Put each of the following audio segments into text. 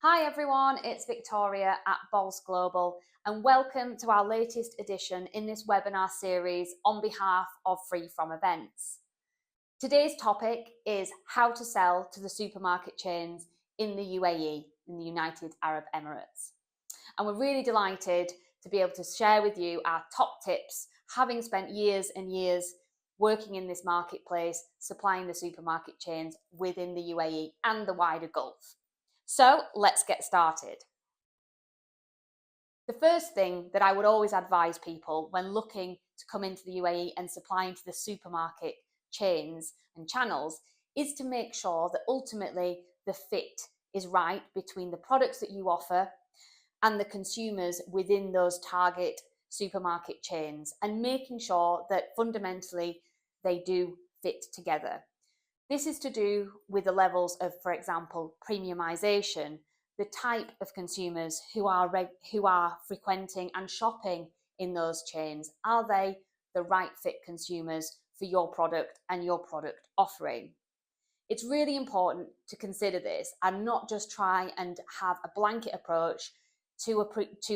Hi everyone, it's Victoria at Bols Global and welcome to our latest edition in this webinar series on behalf of Free From Events. Today's topic is how to sell to the supermarket chains in the UAE, in the United Arab Emirates. And we're really delighted to be able to share with you our top tips, having spent years and years working in this marketplace, supplying the supermarket chains within the UAE and the wider Gulf. So let's get started. The first thing that I would always advise people when looking to come into the UAE and supplying to the supermarket chains and channels is to make sure that ultimately the fit is right between the products that you offer and the consumers within those target supermarket chains, and making sure that fundamentally they do fit together. This is to do with the levels of, for example, premiumization, the type of consumers who are frequenting and shopping in those chains. Are they the right fit consumers for your product and your product offering? It's really important to consider this and not just try and have a blanket approach to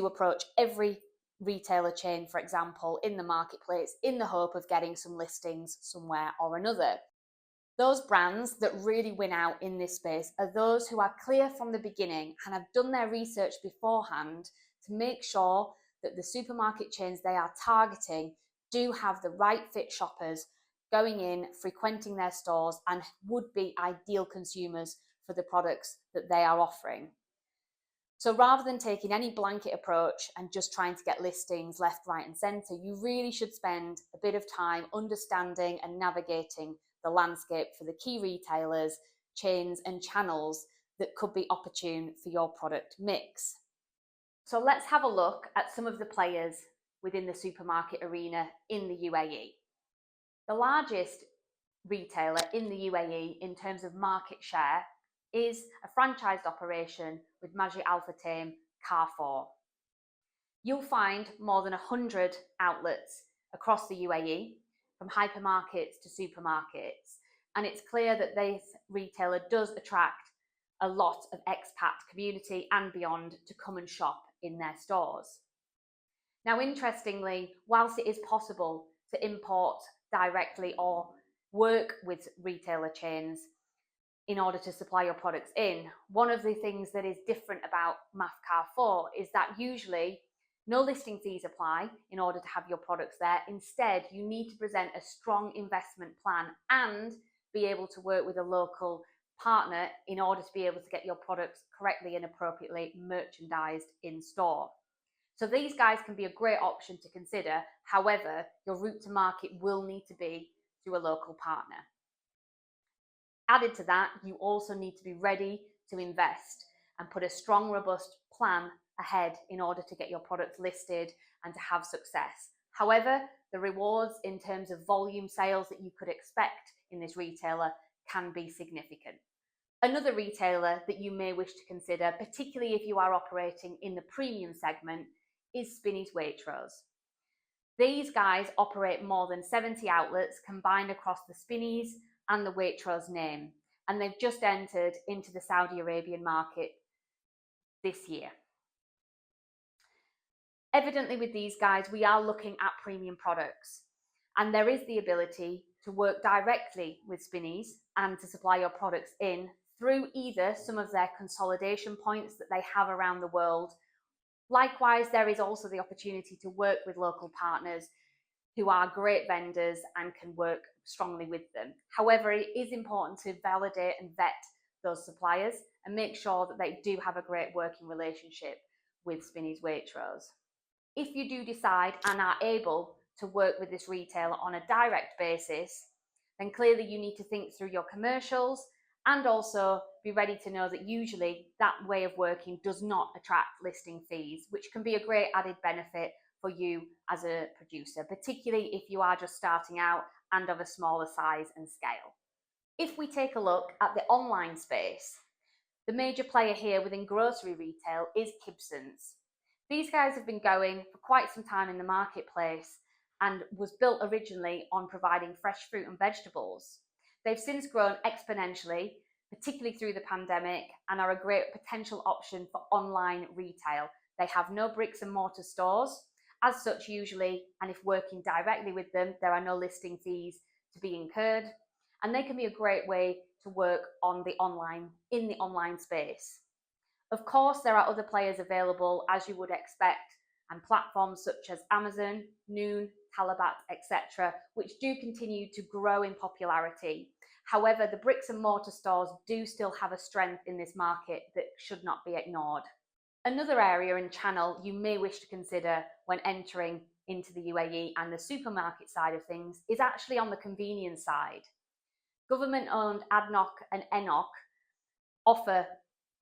approach every retailer chain, for example, in the marketplace in the hope of getting some listings somewhere or another. Those brands that really win out in this space are those who are clear from the beginning and have done their research beforehand to make sure that the supermarket chains they are targeting do have the right fit shoppers going in, frequenting their stores, and would be ideal consumers for the products that they are offering. So rather than taking any blanket approach and just trying to get listings left, right, and centre, you really should spend a bit of time understanding and navigating the landscape for the key retailers, chains, and channels that could be opportune for your product mix. So let's have a look at some of the players within the supermarket arena in the UAE. The largest retailer in the UAE in terms of market share is a franchised operation with Majid Al Futtaim Carrefour. You'll find more than 100 outlets across the UAE, from hypermarkets to supermarkets, and it's clear that this retailer does attract a lot of expat community and beyond to come and shop in their stores. Now, interestingly, whilst it is possible to import directly or work with retailer chains in order to supply your products in, one of the things that is different about MAF Carrefour is that usually no listing fees apply in order to have your products there. Instead, you need to present a strong investment plan and be able to work with a local partner in order to be able to get your products correctly and appropriately merchandised in store. So these guys can be a great option to consider. However, your route to market will need to be through a local partner. Added to that, you also need to be ready to invest and put a strong, robust plan ahead in order to get your products listed and to have success. However, the rewards in terms of volume sales that you could expect in this retailer can be significant. Another retailer that you may wish to consider, particularly if you are operating in the premium segment, is Spinneys Waitrose. These guys operate more than 70 outlets combined across the Spinneys and the Waitrose name, and they've just entered into the Saudi Arabian market this year. Evidently, with these guys, we are looking at premium products, and there is the ability to work directly with Spinneys and to supply your products in through either some of their consolidation points that they have around the world. Likewise, there is also the opportunity to work with local partners who are great vendors and can work strongly with them. However, it is important to validate and vet those suppliers and make sure that they do have a great working relationship with Spinneys Waitrose. If you do decide and are able to work with this retailer on a direct basis, then clearly you need to think through your commercials and also be ready to know that usually that way of working does not attract listing fees, which can be a great added benefit for you as a producer, particularly if you are just starting out and of a smaller size and scale. If we take a look at the online space, the major player here within grocery retail is Gibson's. These guys have been going for quite some time in the marketplace and was built originally on providing fresh fruit and vegetables. They've since grown exponentially, particularly through the pandemic, and are a great potential option for online retail. They have no bricks and mortar stores as such usually, and if working directly with them, there are no listing fees to be incurred, and they can be a great way to work in the online space. Of course, there are other players available, as you would expect, and platforms such as Amazon, Noon, Talabat, etc., which do continue to grow in popularity. However, the bricks and mortar stores do still have a strength in this market that should not be ignored. Another area and channel you may wish to consider when entering into the UAE and the supermarket side of things is actually on the convenience side. Government-owned ADNOC and ENOC offer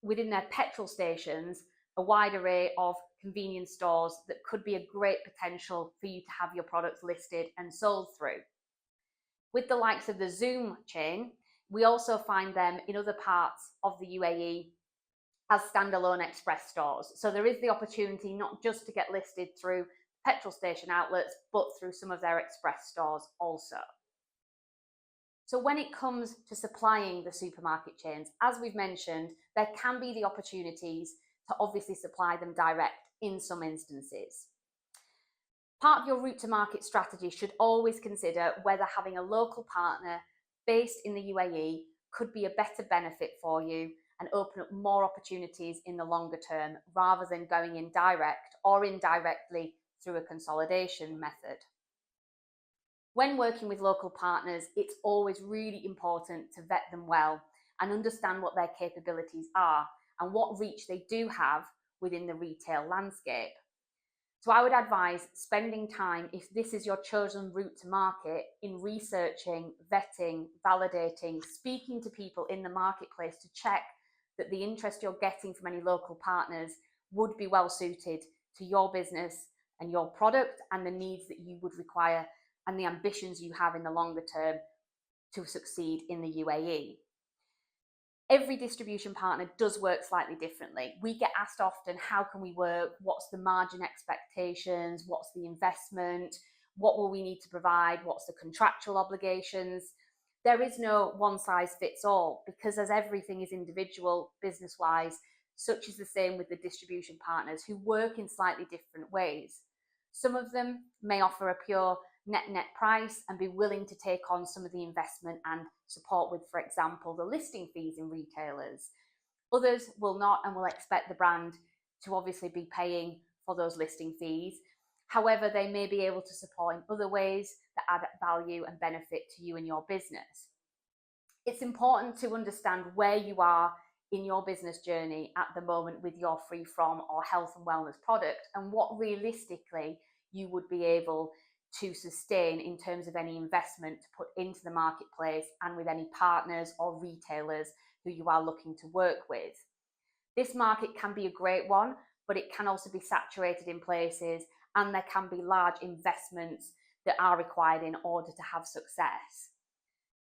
within their petrol stations a wide array of convenience stores that could be a great potential for you to have your products listed and sold through. With the likes of the Zoom chain, we also find them in other parts of the UAE as standalone express stores. So there is the opportunity not just to get listed through petrol station outlets, but through some of their express stores also. So when it comes to supplying the supermarket chains, as we've mentioned, there can be the opportunities to obviously supply them direct in some instances. Part of your route to market strategy should always consider whether having a local partner based in the UAE could be a better benefit for you and open up more opportunities in the longer term rather than going in direct or indirectly through a consolidation method. When working with local partners, it's always really important to vet them well and understand what their capabilities are and what reach they do have within the retail landscape. So I would advise spending time, if this is your chosen route to market, in researching, vetting, validating, speaking to people in the marketplace to check that the interest you're getting from any local partners would be well suited to your business and your product and the needs that you would require and the ambitions you have in the longer term to succeed in the UAE. Every distribution partner does work slightly differently. We get asked often, how can we work? What's the margin expectations? What's the investment? What will we need to provide? What's the contractual obligations? There is no one size fits all because as everything is individual business-wise, such is the same with the distribution partners who work in slightly different ways. Some of them may offer a pure net price and be willing to take on some of the investment and support with, for example, the listing fees in retailers. Others will not and will expect the brand to obviously be paying for those listing fees. However, they may be able to support in other ways that add value and benefit to you and your business. It's important to understand where you are in your business journey at the moment with your free from or health and wellness product and what realistically you would be able to sustain in terms of any investment to put into the marketplace and with any partners or retailers who you are looking to work with. This market can be a great one, but it can also be saturated in places and there can be large investments that are required in order to have success.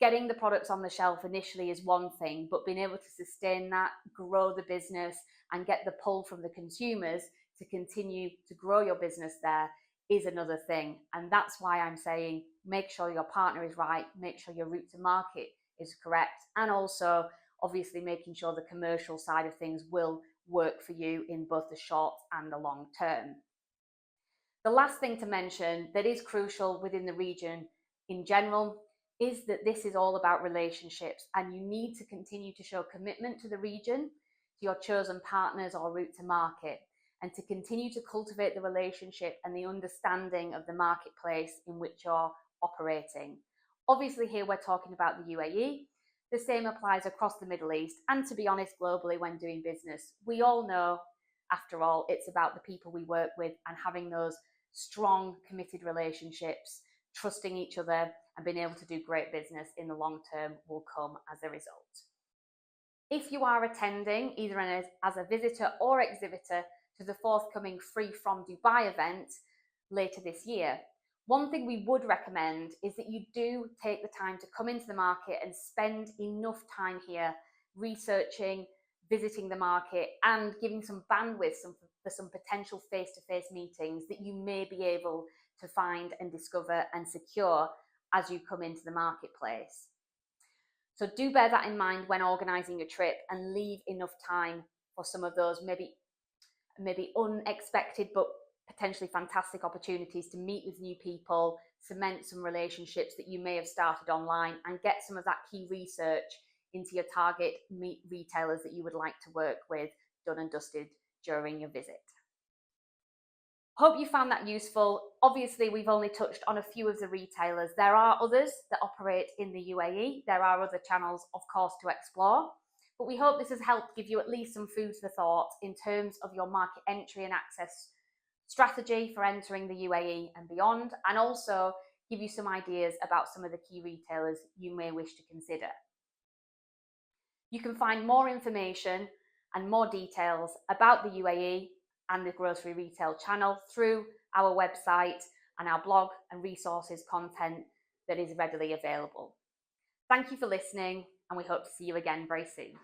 Getting the products on the shelf initially is one thing, but being able to sustain that, grow the business and get the pull from the consumers to continue to grow your business there is another thing. And that's why I'm saying make sure your partner is right, make sure your route to market is correct, and also obviously making sure the commercial side of things will work for you in both the short and the long term. The last thing to mention that is crucial within the region in general is that this is all about relationships and you need to continue to show commitment to the region, to your chosen partners or route to market, and to continue to cultivate the relationship and the understanding of the marketplace in which you're operating. Obviously here we're talking about the UAE. The same applies across the Middle East and, to be honest, globally when doing business. We all know, after all, it's about the people we work with and having those strong, committed relationships, trusting each other and being able to do great business in the long term will come as a result. If you are attending, either as a visitor or exhibitor, to the forthcoming Free From Dubai event later this year, one thing we would recommend is that you do take the time to come into the market and spend enough time here researching, visiting the market and giving some bandwidth for some potential face-to-face meetings that you may be able to find and discover and secure as you come into the marketplace. So do bear that in mind when organising a trip, and leave enough time for some of those maybe unexpected but potentially fantastic opportunities to meet with new people, cement some relationships that you may have started online, and get some of that key research into your target retailers that you would like to work with done and dusted during your visit. Hope you found that useful. Obviously, we've only touched on a few of the retailers. There are others that operate in the UAE. There are other channels, of course, to explore. But we hope this has helped give you at least some food for thought in terms of your market entry and access strategy for entering the UAE and beyond, and also give you some ideas about some of the key retailers you may wish to consider. You can find more information and more details about the UAE and the grocery retail channel through our website and our blog and resources content that is readily available. Thank you for listening, and we hope to see you again very soon.